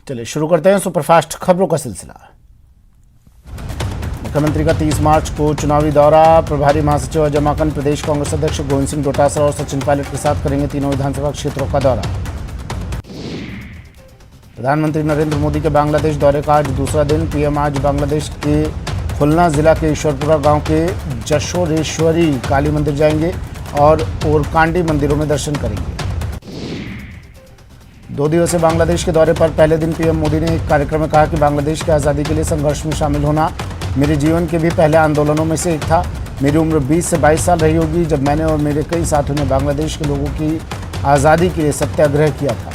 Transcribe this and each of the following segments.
चलिए शुरू करते हैं सुपरफास्ट खबरों का सिलसिला। मुख्यमंत्री का 30 मार्च को चुनावी दौरा। प्रभारी महासचिव अजय माकन प्रदेश कांग्रेस अध्यक्ष गोविंद सिंह डोटासरा और सचिन पायलट के साथ करेंगे तीनों विधानसभा क्षेत्रों का दौरा। प्रधानमंत्री नरेंद्र मोदी के बांग्लादेश दौरे का आज दूसरा दिन। पीएम आज बांग्लादेश के खुलना जिला के ईश्वरपुरा गांव के जशोरेश्वरी काली मंदिर जाएंगे और ओरकांडी मंदिरों में दर्शन करेंगे। 2 दिवसीय बांग्लादेश के दौरे पर पहले दिन पीएम मोदी ने एक कार्यक्रम में कहा कि बांग्लादेश की आज़ादी के लिए संघर्ष में शामिल होना मेरे जीवन के भी पहले आंदोलनों में से एक था। मेरी उम्र 20 से 22 साल रही होगी जब मैंने और मेरे कई साथियों ने बांग्लादेश के लोगों की आज़ादी के लिए सत्याग्रह किया था।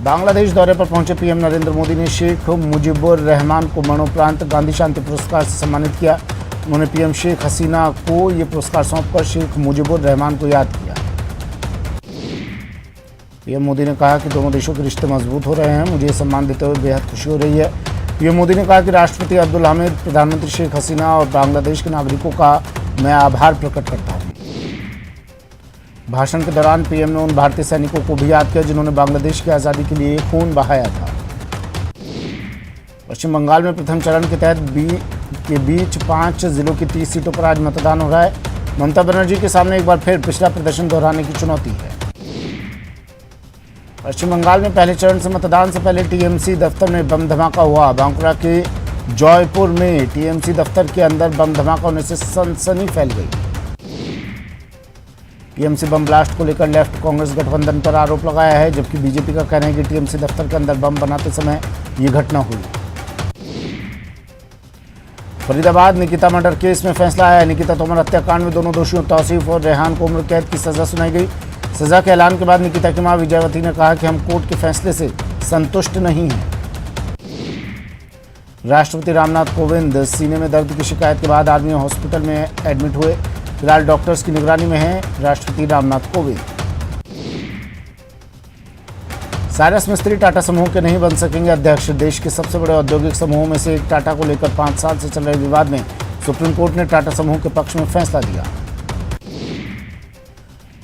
बांग्लादेश दौरे पर पहुंचे पीएम नरेंद्र मोदी ने शेख मुजीबुर रहमान को मरणोपरांत गांधी शांति पुरस्कार से सम्मानित किया। उन्होंने पीएम शेख हसीना को ये पुरस्कार सौंपकर शेख मुजीबुर रहमान को याद किया। पीएम मोदी ने कहा कि दोनों देशों के रिश्ते मजबूत हो रहे हैं। मुझे सम्मान देते हुए बेहद खुशी हो रही है। पीएम मोदी ने कहा कि राष्ट्रपति अब्दुल हामिद, प्रधानमंत्री शेख हसीना और बांग्लादेश के नागरिकों का मैं आभार प्रकट करता हूं। भाषण के दौरान पीएम ने उन भारतीय सैनिकों को भी याद किया जिन्होंने बांग्लादेश की आज़ादी के लिए खून बहाया था। पश्चिम बंगाल में प्रथम चरण के तहत के बीच 5 जिलों की 30 सीटों पर आज मतदान हो रहा है। ममता बनर्जी के सामने एक बार फिर पिछला प्रदर्शन दोहराने की चुनौती है। पश्चिम बंगाल में पहले चरण से मतदान से पहले टीएमसी दफ्तर में बम धमाका हुआ। बांकुड़ा के जयपुर में टीएमसी दफ्तर के अंदर बम धमाका होने से सनसनी फैल गई। टीएमसी बम ब्लास्ट को लेकर लेफ्ट कांग्रेस गठबंधन पर आरोप लगाया है, जबकि बीजेपी का कहना है कि टीएमसी दफ्तर के अंदर बम बनाते समय ये घटना हुई। फरीदाबाद निकिता मर्डर केस में फैसला आया है। निकिता तोमर हत्याकांड में दोनों दोषियों तौसीफ और रेहान को उम्र कैद की सजा सुनाई गई। सजा के ऐलान के बाद निकिता की मां विजयवती ने कहा कि हम कोर्ट के फैसले से संतुष्ट नहीं हैं। राष्ट्रपति रामनाथ कोविंद सीने में दर्द की शिकायत के बाद आर्मी हॉस्पिटल में एडमिट हुए। फिलहाल डॉक्टर्स की निगरानी में हैं राष्ट्रपति रामनाथ कोविंद। साइरस मिस्त्री टाटा समूह के नहीं बन सकेंगे अध्यक्ष। देश के सबसे बड़े औद्योगिक समूहों में से एक टाटा को लेकर 5 साल से चल रहे विवाद में सुप्रीम कोर्ट ने टाटा समूह के पक्ष में फैसला दिया।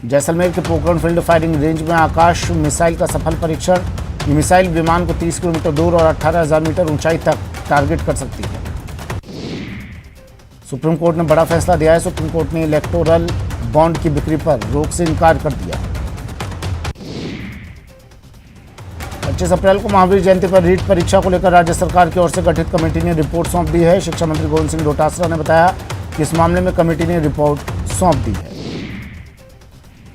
जैसलमेर के पोखरण फील्ड फायरिंग रेंज में आकाश मिसाइल का सफल परीक्षण। ये मिसाइल विमान को 30 किलोमीटर दूर और 18,000 मीटर ऊंचाई तक टारगेट कर सकती है। सुप्रीम कोर्ट ने बड़ा फैसला दिया है। सुप्रीम कोर्ट ने इलेक्टोरल बॉन्ड की बिक्री पर रोक से इनकार कर दिया। 25 अप्रैल को महावीर जयंती पर रीट परीक्षा को लेकर राज्य सरकार की ओर से गठित कमेटी ने रिपोर्ट सौंप दी है। शिक्षा मंत्री गोविंद सिंह डोटासरा ने बताया कि इस मामले में कमेटी ने रिपोर्ट सौंप दी है।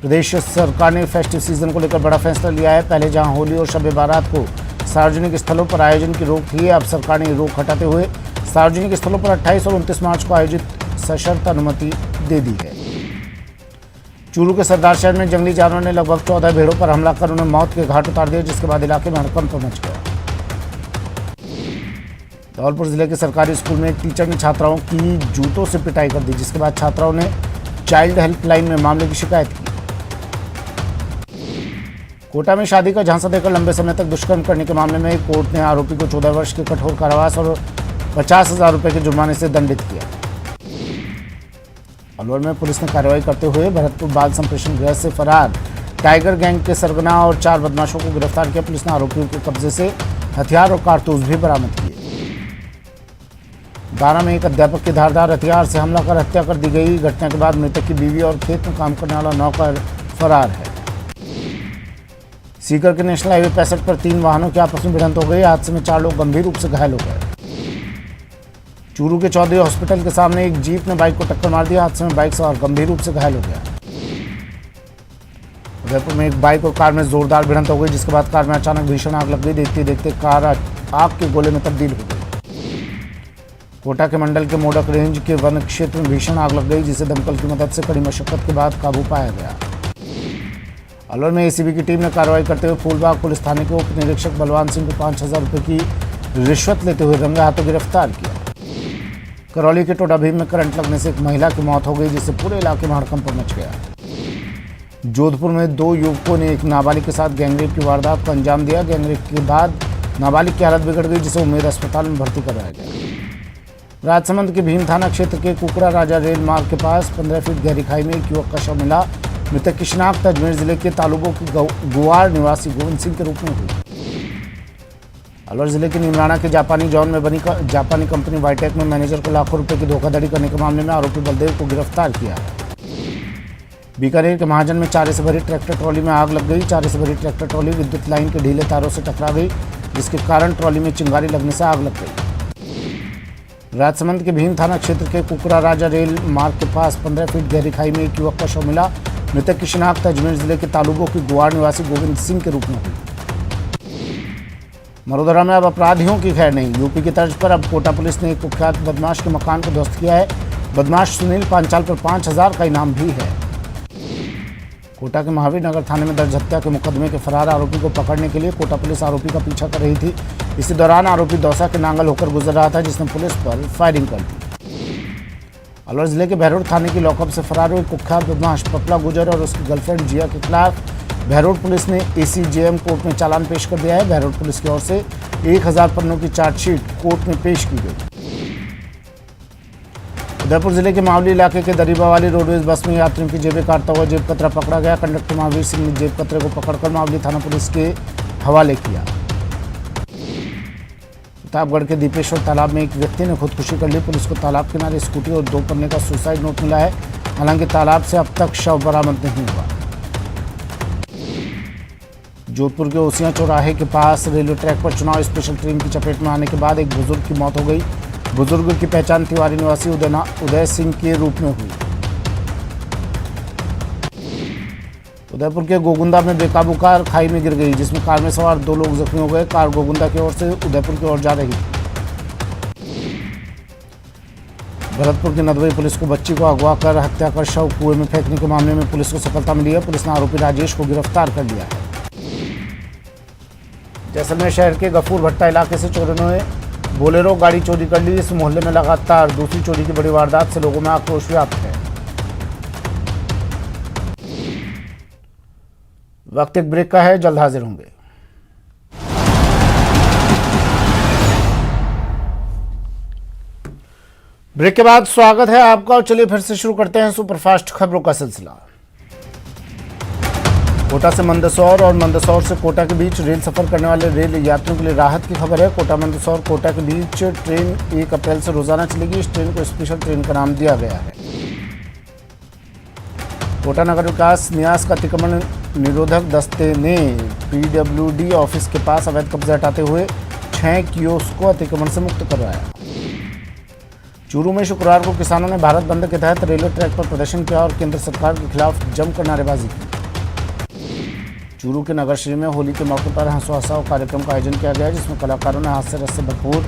प्रदेश सरकार ने फेस्टिव सीजन को लेकर बड़ा फैसला लिया है। पहले जहां होली और शब बारात को सार्वजनिक स्थलों पर आयोजन की रोक थी, अब सरकार ने रोक हटाते हुए सार्वजनिक स्थलों पर 28 और 29 मार्च को आयोजित सशर्त अनुमति दे दी है। चूरू के सरदार शहर में जंगली जानवर ने लगभग 14 भेड़ों पर हमला कर उन्हें मौत के घाट उतार दिया, जिसके बाद इलाके में हड़कंप मच गया। धौलपुर जिले के सरकारी स्कूल में एक टीचर ने छात्राओं की जूतों से पिटाई कर दी, जिसके बाद छात्राओं ने चाइल्ड हेल्पलाइन में मामले की शिकायत की। कोटा में शादी का झांसा देकर लंबे समय तक दुष्कर्म करने के मामले में कोर्ट ने आरोपी को 14 वर्ष के कठोर कारावास और 50,000 रुपये के जुर्माने से दंडित किया। अलवर में पुलिस ने कार्रवाई करते हुए भरतपुर बाल संप्रेषण गृह से फरार टाइगर गैंग के सरगना और 4 बदमाशों को गिरफ्तार किया। पुलिस ने आरोपियों के कब्जे से हथियार और कारतूस भी बरामद किए। दाना में एक अध्यापक की धारदार हथियार से हमला कर हत्या कर दी गई। घटना के बाद मृतक की बीवी और खेत में काम करने वाला नौकर फरार है। सीकर के नेशनल हाईवे 65 पर 3 वाहनों की आपस में भिड़ंत हो गई। हादसे में 4 लोग गंभीर रूप से घायल हो गए। चूरू के चौधरी हॉस्पिटल के सामने एक जीप ने बाइक को टक्कर मार दिया। हादसे में बाइक सवार गंभीर रूप से घायल हो गया। उदयपुर में एक बाइक और कार में जोरदार भिड़ंत हो गई, जिसके बाद कार में अचानक भीषण आग लग गई। देखते देखते कार आग के गोले में तब्दील हो गई। कोटा के मंडल के मोडक रेंज के वन क्षेत्र में भीषण आग लग गई, जिसे दमकल की मदद से कड़ी मशक्कत के बाद काबू पाया गया। अलवर में एसीबी की टीम ने कार्रवाई करते हुए फूलबाग पुलिस थाने के उप निरीक्षक बलवान सिंह को 5,000 रुपये की रिश्वत लेते हुए रंगे हाथों गिरफ्तार किया। करौली के टोडा भीम में करंट लगने से एक महिला की मौत हो गई, जिससे पूरे इलाके में हड़कंप मच गया। जोधपुर में 2 युवकों ने एक नाबालिग के साथ गैंगरेप की वारदात को अंजाम दिया। गैंगरेप के बाद नाबालिग की हालत बिगड़ गई, जिसे उम्मेद अस्पताल में भर्ती कराया गया। राजसमंद के भीम थाना क्षेत्र के कुकड़ा राजा रेल मार्ग के पास 15 फीट गहरी खाई में एक युवक का शव मिला। मृतक की शिनाख्त अजमेर जिले के तालुबों के गुवार निवासी गोविंद सिंह के रूप में हुई। अलवर जिले के नीमराना के जापानी जॉन में बनी जापानी कंपनी वाईटेक में मैनेजर को लाखों रुपए की धोखाधड़ी करने के मामले में आरोपी बलदेव को गिरफ्तार किया है। बीकानेर के महाजन में चारे से भरी ट्रैक्टर ट्रॉली में आग लग गई। चारे से भरी ट्रैक्टर ट्रॉली विद्युत लाइन के ढीले तारों से टकरा गई, जिसके कारण ट्रॉली में चिंगारी लगने से आग लग गई। राजसमंद के भीम थाना क्षेत्र के कुकरा राजा रेल मार्ग के पास 15 फीट गहरी खाई में एक युवक का शव मिला। मृतक की शिनाख्त अजमेर जिले के तालुबों की गुआड़ निवासी गोविंद सिंह के रूप में हुई। मरोदरा में अब अपराधियों की खैर नहीं। यूपी की तर्ज पर अब कोटा पुलिस ने एक कुख्यात बदमाश के मकान को ध्वस्त किया है। बदमाश सुनील पांचाल पर 5000 का इनाम भी है। कोटा के महावीर नगर थाने में दर्ज हत्या के मुकदमे के फरार आरोपी को पकड़ने के लिए कोटा पुलिस आरोपी का पीछा कर रही थी। इसी दौरान आरोपी दौसा के नांगल होकर गुजर रहा था, जिसने पुलिस पर फायरिंग कर दी। अलवर जिले के बहरोड थाने की लॉकअप से फरार हुए कुख्यात बदमाश पपला गुजर और उसकी गर्लफ्रेंड जिया के खिलाफ बहरोड पुलिस ने ACJM कोर्ट में चालान पेश कर दिया है। बहरोड पुलिस की ओर से 1000 पन्नों की चार्जशीट कोर्ट में पेश की गई। उदयपुर जिले के मावली इलाके के दरीबावाली रोडवेज बस में यात्रियों की जेबें काटता हुआ जेब कतरा पकड़ा गया। कंडक्टर महावीर सिंह ने जेब कतरे को पकड़कर मावली थाना पुलिस के हवाले किया। प्रतापगढ़ के दीपेश्वर तालाब में एक व्यक्ति ने खुदकुशी कर ली। पुलिस को तालाब किनारे स्कूटी और 2 पन्ने का सुसाइड नोट मिला है। हालांकि तालाब से अब तक शव बरामद नहीं हुआ। जोधपुर के ओसियां चौराहे के पास रेलवे ट्रैक पर चुनाव स्पेशल ट्रेन की चपेट में आने के बाद एक बुजुर्ग की मौत हो गई। बुजुर्ग की पहचान तिवारी निवासी उदय सिंह के रूप में हुई। उदयपुर के गोगुंदा में बेकाबू कार खाई में गिर गई, जिसमें कार में सवार 2 लोग जख्मी हो गए। कार गोगुंदा की ओर से उदयपुर की ओर जा रही थी। भरतपुर की नदवई पुलिस को बच्ची को अगवा कर हत्या कर शव कुएं में फेंकने के मामले में पुलिस को सफलता मिली है। पुलिस ने आरोपी राजेश को गिरफ्तार कर लिया है। जैसलमेर शहर के गफूर भट्टा इलाके से चोरों ने बोलेरो गाड़ी चोरी कर ली। इस मोहल्ले में लगातार दूसरी चोरी की बड़ी वारदात से लोगों में आक्रोश व्याप्त है। वक्त एक ब्रेक का है, जल्द हाजिर होंगे। ब्रेक के बाद स्वागत है आपका और चलिए फिर से शुरू करते हैं सुपरफास्ट खबरों का सिलसिला। कोटा से मंदसौर और मंदसौर से कोटा के बीच रेल सफर करने वाले रेल यात्रियों के लिए राहत की खबर है। कोटा मंदसौर कोटा के बीच ट्रेन 1 अप्रैल से रोजाना चलेगी। इस ट्रेन को स्पेशल ट्रेन का नाम दिया गया है। कोटा नगर विकास न्यास का अतिक्रमण निरोधक दस्ते ने PWD ऑफिस के पास अवैध कब्जा हटाते हुए 6 कियोस्क को अतिक्रमण से मुक्त करवाया। चूरू में शुक्रवार को किसानों ने भारत बंद के तहत रेलवे ट्रैक पर प्रदर्शन किया और केंद्र सरकार के खिलाफ जमकर नारेबाजी की। चूरू के नगरश्री में होली के मौके पर हंसो हंसाओ कार्यक्रम का आयोजन किया गया, जिसमें कलाकारों ने हास्य रस से भरपूर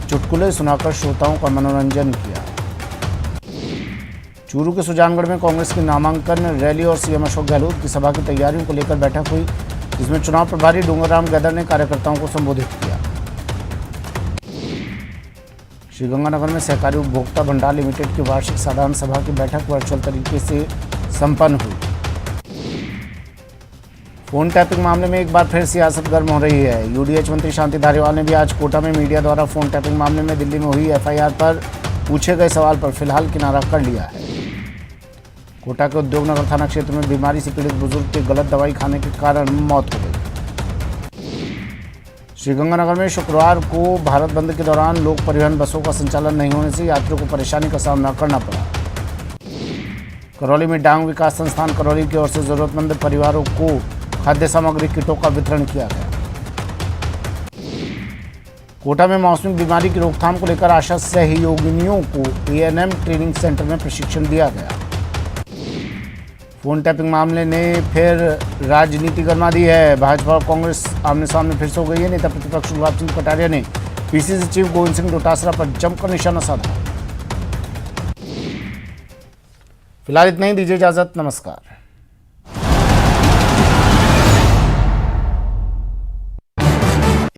चुटकुले सुनाकर श्रोताओं का मनोरंजन किया। चूरू के सुजानगढ़ में कांग्रेस की नामांकन रैली और CM अशोक गहलोत की सभा की तैयारियों को लेकर बैठक हुई, जिसमें चुनाव प्रभारी डूंगरराम गैदर ने कार्यकर्ताओं को संबोधित किया। श्रीगंगानगर में सहकारी उपभोक्ता भंडार लिमिटेड की वार्षिक साधारण सभा की बैठक वर्चुअल तरीके से संपन्न हुई। फोन टैपिंग मामले में एक बार फिर सियासत गर्म हो रही है। UDH मंत्री शांति धारीवाल ने भी आज कोटा में मीडिया द्वारा फोन टैपिंग मामले में दिल्ली में हुई FIR पर पूछे गए सवाल पर फिलहाल किनारा कर लिया है। कोटा के उद्योगनगर थाना क्षेत्र में बीमारी से पीड़ित बुजुर्ग के गलत दवाई खाने के कारण मौत हो गई। श्रीगंगानगर में शुक्रवार को भारत बंद के दौरान लोक परिवहन बसों का संचालन नहीं होने से यात्रियों को परेशानी का सामना करना पड़ा। करौली में डांग विकास संस्थान करौली की ओर से जरूरतमंद परिवारों को खाद्य सामग्री किटों का वितरण किया गया। कोटा में मौसमी बीमारी की रोकथाम को लेकर आशा सहयोगिनियों को ANM ट्रेनिंग सेंटर में प्रशिक्षण दिया गया। फोन टैपिंग मामले ने फिर राजनीति गरमा दी है। भाजपा और कांग्रेस आमने सामने फिर से हो गई है। नेता प्रतिपक्ष गुलाब चंद कटारिया ने PCC चीफ गोविंद सिंह डोटासरा पर जमकर निशाना साधा। फिलहाल इतना ही, दीजिए इजाजत, नमस्कार।